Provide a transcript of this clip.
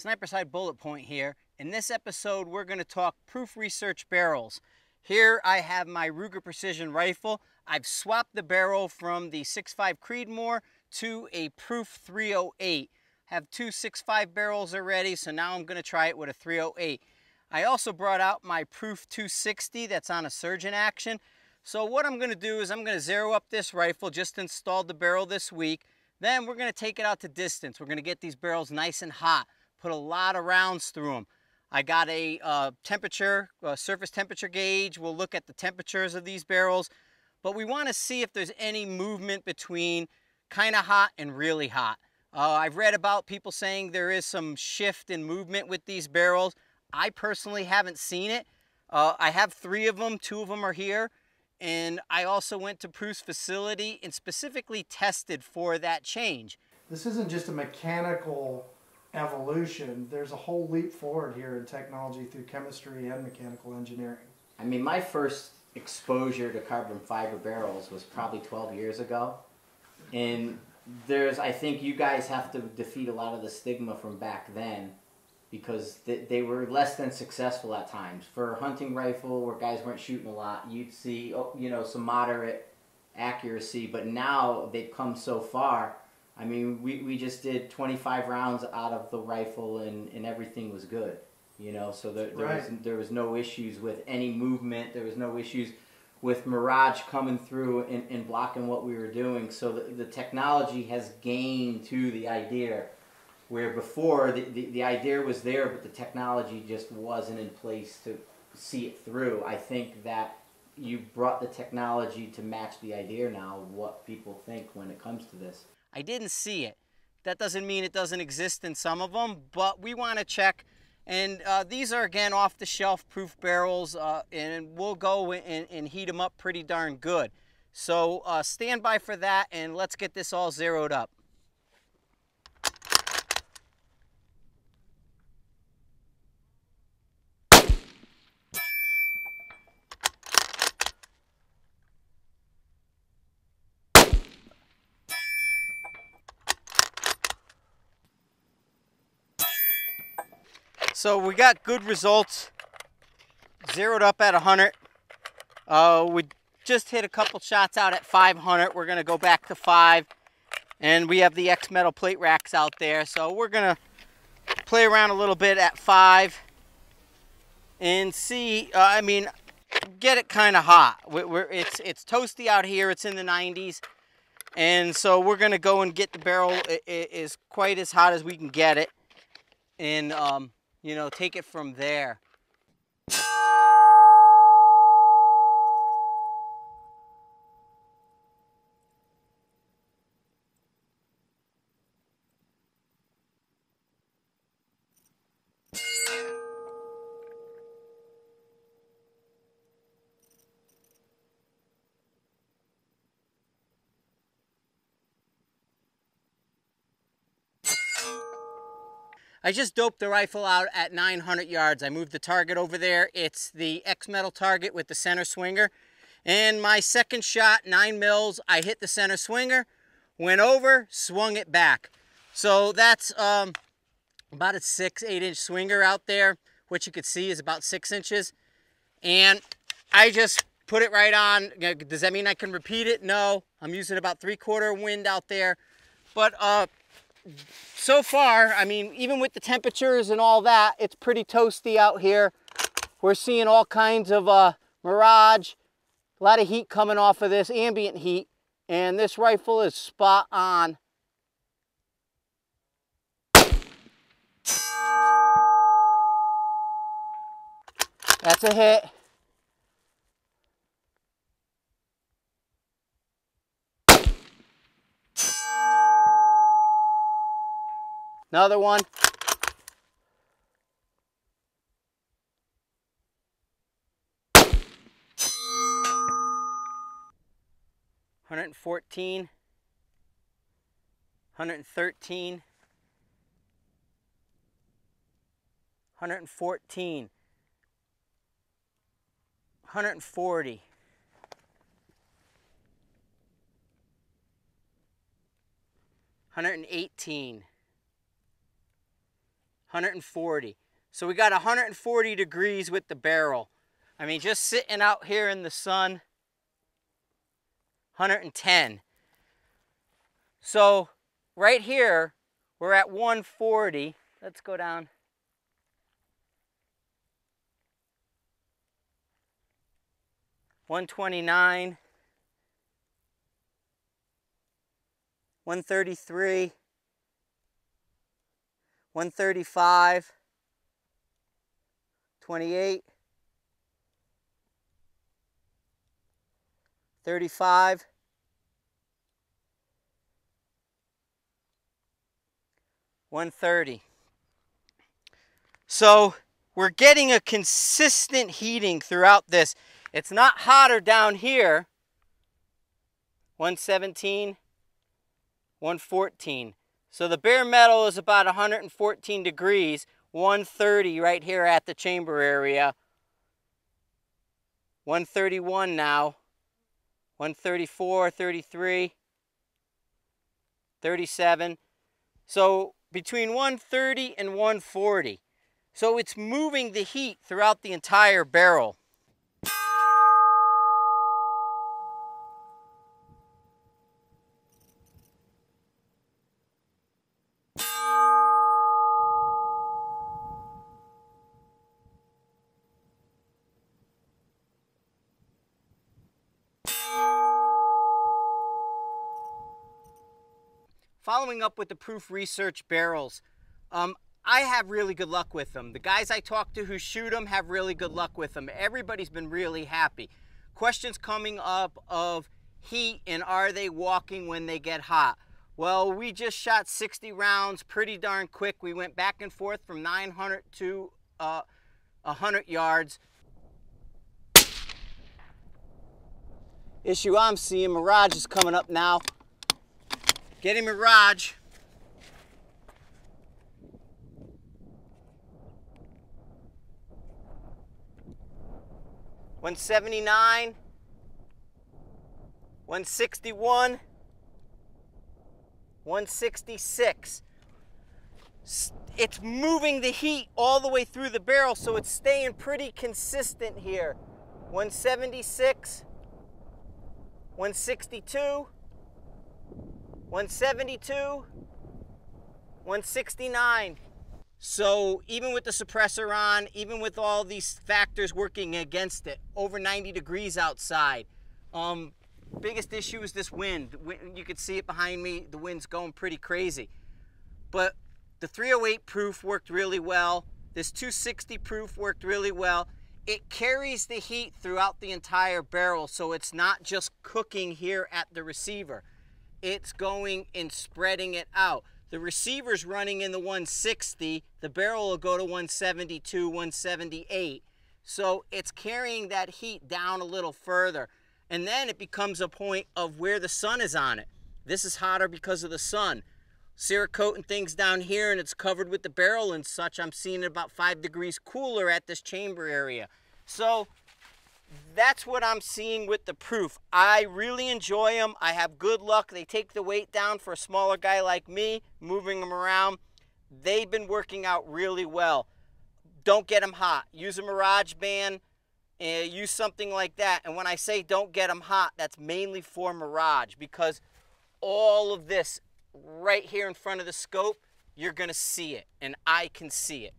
Sniper Side Bullet Point here. In this episode, we're going to talk proof research barrels. Here I have my Ruger Precision rifle. I've swapped the barrel from the 6.5 Creedmoor to a proof 308. I have two 6.5 barrels already, so now I'm going to try it with a 308. I also brought out my proof 260 that's on a surgeon action. So what I'm going to do is I'm going to zero up this rifle, just installed the barrel this week. Then we're going to take it out to distance. We're going to get these barrels nice and hot, put a lot of rounds through them. I got a surface temperature gauge. We'll look at the temperatures of these barrels, but we want to see if there's any movement between kind of hot and really hot. I've read about people saying there is some shift in movement with these barrels. I personally haven't seen it. I have 3 of them, 2 of them are here. And I also went to Proof's facility and specifically tested for that change. This isn't just a mechanical evolution. There's a whole leap forward here in technology through chemistry and mechanical engineering. I mean, my first exposure to carbon fiber barrels was probably 12 years ago. And I think you guys have to defeat a lot of the stigma from back then, because they were less than successful at times. For a hunting rifle where guys weren't shooting a lot, you'd see, you know, some moderate accuracy, but now they've come so far. I mean, we just did 25 rounds out of the rifle and everything was good, you know, so there was no issues with any movement, there was no issues with MIRAGE coming through and blocking what we were doing. So the technology has gained to the idea, where before the idea was there, but the technology just wasn't in place to see it through. I think that you brought the technology to match the idea now of what people think when it comes to this. I didn't see it. That doesn't mean it doesn't exist in some of them, but we want to check. And these are, again, off-the-shelf proof barrels, and we'll go and heat them up pretty darn good. So stand by for that, and let's get this all zeroed up. So we got good results, zeroed up at 100. We just hit a couple shots out at 500. We're going to go back to 5. And we have the XMETAL plate racks out there. So we're going to play around a little bit at 5 and see, I mean, get it kind of hot. It's toasty out here. It's in the 90s. And so we're going to go and get the barrel is quite as hot as we can get it. And, you know, take it from there. I just doped the rifle out at 900 yards. I moved the target over there. It's the XMETAL target with the center swinger. And my second shot, 9 mils, I hit the center swinger, went over, swung it back. So that's about a 6-8 inch swinger out there. What you could see is about 6 inches. And I just put it right on. Does that mean I can repeat it? No. I'm using about 3/4 wind out there. But so far, I mean, even with the temperatures and all that, it's pretty toasty out here. We're seeing all kinds of MIRAGE, a lot of heat coming off of this, ambient heat, and this rifle is spot on. That's a hit. Another one. $114, $113, $114, $140, $118, $119, 140. So we got 140 degrees with the barrel. I mean, just sitting out here in the sun, 110. So right here, we're at 140. Let's go down. $129, $133, $135, $28, $35, $130. So we're getting a consistent heating throughout this. It's not hotter down here. 117, 114. So the bare metal is about 114 degrees, 130 right here at the chamber area. 131 now, 134, 33, 37. So between 130 and 140. So it's moving the heat throughout the entire barrel. Following up with the proof research barrels, I have really good luck with them. The guys I talk to who shoot them have really good luck with them. Everybody's been really happy. Questions coming up of heat and are they walking when they get hot? Well, we just shot 60 rounds pretty darn quick. We went back and forth from 900 to 100 yards. Issue I'm seeing, Mirage is coming up now. Getting Mirage. $179, $161, $166. It's moving the heat all the way through the barrel, so it's staying pretty consistent here. $176, $162, $172, $169. So even with the suppressor on, even with all these factors working against it, over 90 degrees outside. Biggest issue is this wind. You can see it behind me. The wind's going pretty crazy. But the 308 proof worked really well. This 260 proof worked really well. It carries the heat throughout the entire barrel, so it's not just cooking here at the receiver. It's going and spreading it out. The receiver's running in the 160, the barrel will go to 172, 178. So it's carrying that heat down a little further. And then it becomes a point of where the sun is on it. This is hotter because of the sun. Cerakoting things down here and it's covered with the barrel and such. I'm seeing it about 5 degrees cooler at this chamber area. So that's what I'm seeing with the proof. I really enjoy them. I have good luck. They take the weight down for a smaller guy like me, moving them around. They've been working out really well. Don't get them hot. Use a Mirage band. Use something like that. And when I say don't get them hot, that's mainly for Mirage, because all of this right here in front of the scope, you're going to see it, and I can see it.